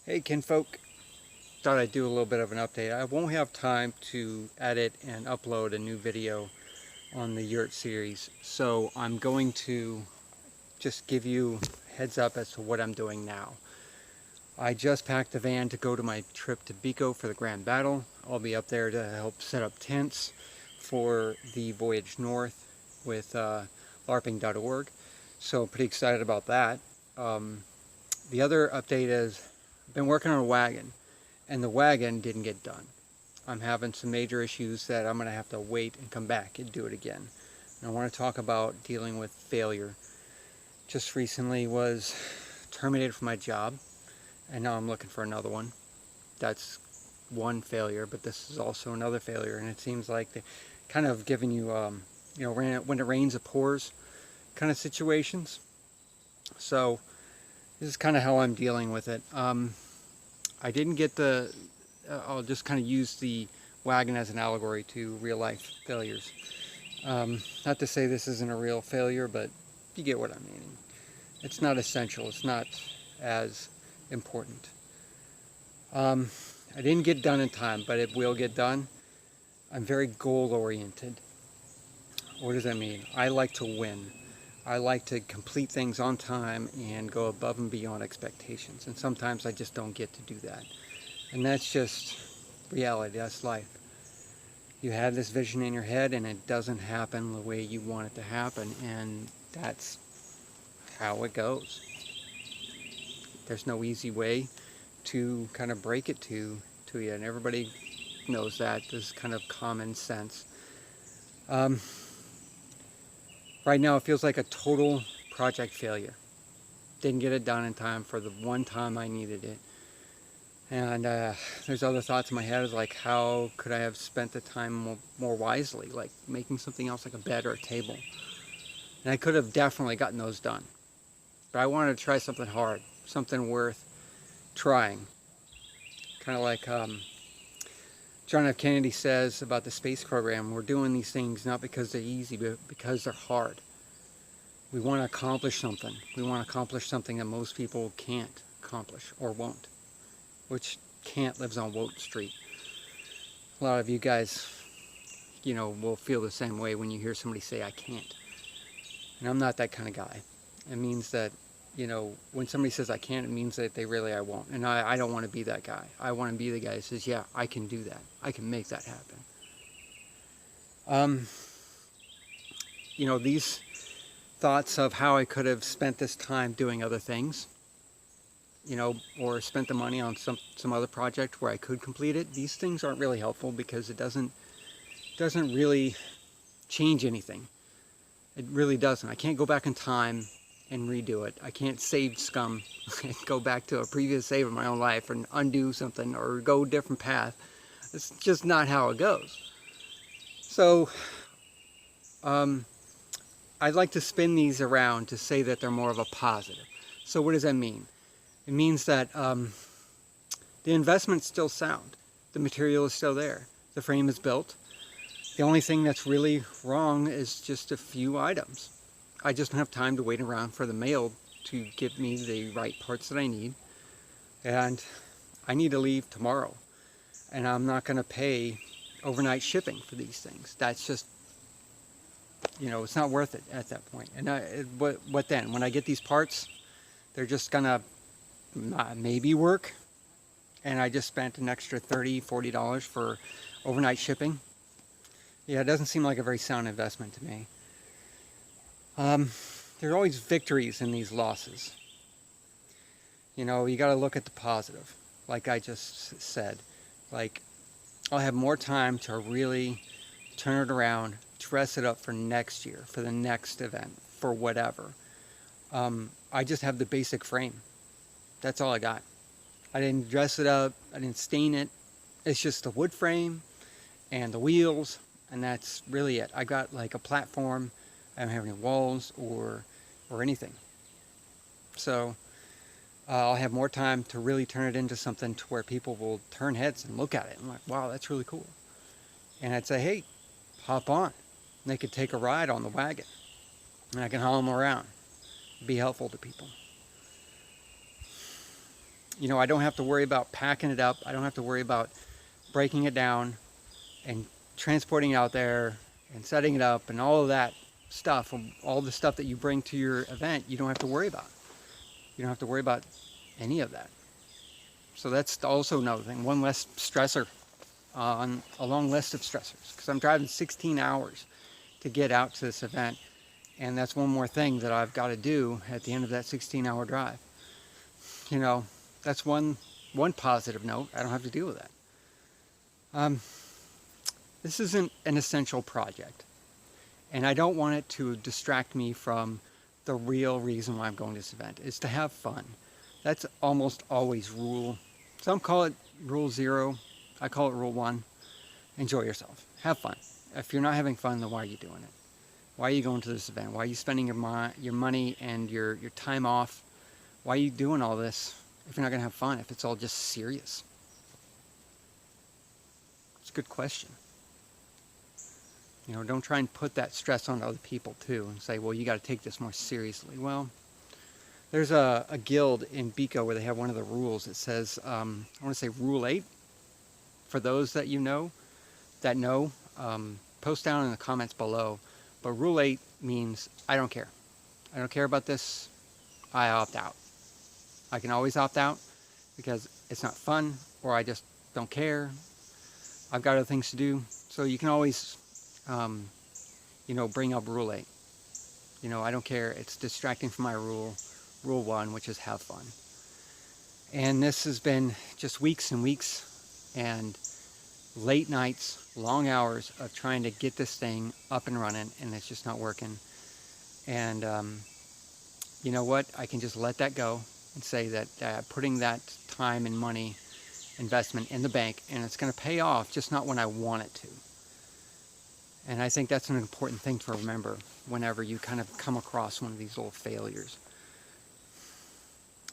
Hey kinfolk, thought I'd do a little bit of an update. I won't have time to edit and upload a new video on the yurt series, so I'm going to just give you heads up as to what I'm doing now. I just packed the van to go to my trip to Bico for the Grand Battle. I'll be up there to help set up tents for the Voyage North with larping.org, so I'm pretty excited about that. The other update is I've been working on a wagon, and the wagon didn't get done. I'm having some major issues that I'm going to have to wait and come back and do it again. And I want to talk about dealing with failure. Just recently was terminated from my job, and now I'm looking for another one. That's one failure, but this is also another failure, and it seems like they kind of giving you, when it rains it pours kind of situations. So this is kind of how I'm dealing with it. I didn't get I'll just kind of use the wagon as an allegory to real life failures. Not to say this isn't a real failure, but you get what I'm meaning. It's not essential. It's not as important. I didn't get done in time, but it will get done. I'm very goal oriented. What does that mean? I like to win. I like to complete things on time and go above and beyond expectations. And sometimes I just don't get to do that. And that's just reality. That's life. You have this vision in your head and it doesn't happen the way you want it to happen. And that's how it goes. There's no easy way to kind of break it to you. And everybody knows that. This is kind of common sense. Right now it feels like a total project failure. Didn't get it done in time for the one time I needed it. And there's other thoughts in my head, like how could I have spent the time more wisely, like making something else like a bed or a table. And I could have definitely gotten those done. But I wanted to try something hard, something worth trying. Kind of like John F. Kennedy says about the space program, we're doing these things not because they're easy, but because they're hard. We want to accomplish something. We want to accomplish something that most people can't accomplish or won't, which can't lives on Walt Street. A lot of you guys, will feel the same way when you hear somebody say, I can't. And I'm not that kind of guy. It means that, when somebody says I can't, it means that I won't. And I don't want to be that guy. I want to be the guy who says, yeah, I can do that. I can make that happen. These thoughts of how I could have spent this time doing other things, or spent the money on some other project where I could complete it, these things aren't really helpful because it doesn't really change anything. It really doesn't. I can't go back in time and redo it. I can't save scum and go back to a previous save of my own life and undo something or go a different path. It's just not how it goes. So I'd like to spin these around to say that they're more of a positive. So what does that mean? It means that the investment's still sound. The material is still there. The frame is built. The only thing that's really wrong is just a few items. I just don't have time to wait around for the mail to give me the right parts that I need. And I need to leave tomorrow. And I'm not going to pay overnight shipping for these things. That's just, it's not worth it at that point. And what then? When I get these parts, they're just going to maybe work. And I just spent an extra $30, $40 for overnight shipping. Yeah, it doesn't seem like a very sound investment to me. There are always victories in these losses. You got to look at the positive, like I just said. Like, I'll have more time to really turn it around, dress it up for next year, for the next event, for whatever. I just have the basic frame. That's all I got. I didn't dress it up. I didn't stain it. It's just the wood frame and the wheels, and that's really it. I got like a platform. I don't have any walls or anything. So I'll have more time to really turn it into something to where people will turn heads and look at it and like, wow, that's really cool. And I'd say, hey, hop on. And they could take a ride on the wagon. And I can haul them around. Be helpful to people. You know, I don't have to worry about packing it up. I don't have to worry about breaking it down and transporting it out there and setting it up and all of that stuff, all the stuff that you bring to your event. You don't have to worry about. You don't have to worry about any of that. So that's also another thing, one less stressor on a long list of stressors, because I'm driving 16 hours to get out to this event, and that's one more thing that I've got to do at the end of that 16-hour drive. You know, that's one positive note. I don't have to deal with that. This isn't an essential project, and I don't want it to distract me from the real reason why I'm going to this event, is to have fun. That's almost always rule. Some call it rule 0. I call it rule 1. Enjoy yourself. Have fun. If you're not having fun, then why are you doing it? Why are you going to this event? Why are you spending your money and your time off? Why are you doing all this if you're not going to have fun, if it's all just serious? It's a good question. You know, don't try and put that stress on other people too and say, well, you got to take this more seriously. Well, there's a guild in Bico where they have one of the rules. It says, I want to say rule 8. For those that you know, post down in the comments below. But rule 8 means I don't care. I don't care about this. I opt out. I can always opt out because it's not fun, or I just don't care. I've got other things to do. So you can always, you know, bring up rule 8. You know, I don't care. It's distracting from my rule 1, which is have fun. And this has been just weeks and weeks and late nights, long hours of trying to get this thing up and running, and it's just not working. And you know what? I can just let that go and say that putting that time and money investment in the bank, and it's going to pay off, just not when I want it to. And I think that's an important thing to remember whenever you kind of come across one of these little failures.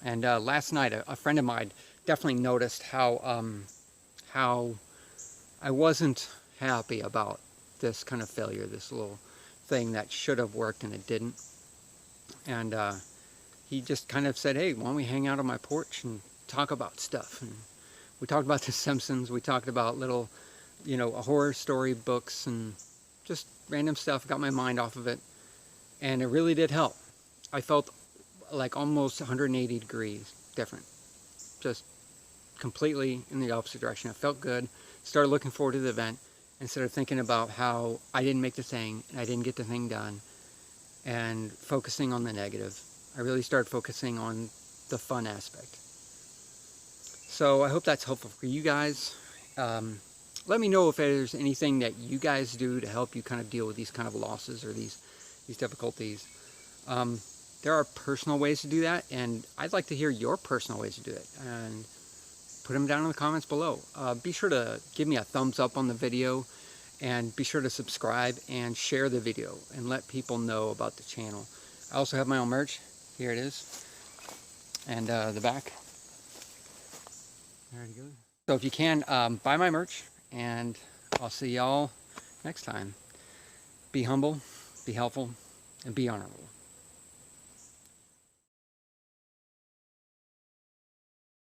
And last night, a friend of mine definitely noticed how I wasn't happy about this kind of failure, this little thing that should have worked and it didn't. And he just kind of said, hey, why don't we hang out on my porch and talk about stuff? And we talked about The Simpsons. We talked about little, you know, horror story books and just random stuff. Got my mind off of it. And it really did help. I felt like almost 180 degrees different. Just completely in the opposite direction. I felt good. Started looking forward to the event instead of thinking about how I didn't make the thing and I didn't get the thing done and focusing on the negative. I really started focusing on the fun aspect. So I hope that's helpful for you guys. Let me know if there's anything that you guys do to help you kind of deal with these kind of losses or these difficulties. There are personal ways to do that, and I'd like to hear your personal ways to do it. And put them down in the comments below. Be sure to give me a thumbs up on the video, and be sure to subscribe and share the video and let people know about the channel. I also have my own merch. Here it is. And the back. There it goes. So if you can, buy my merch, and I'll see y'all next time. Be humble, be helpful, and be honorable.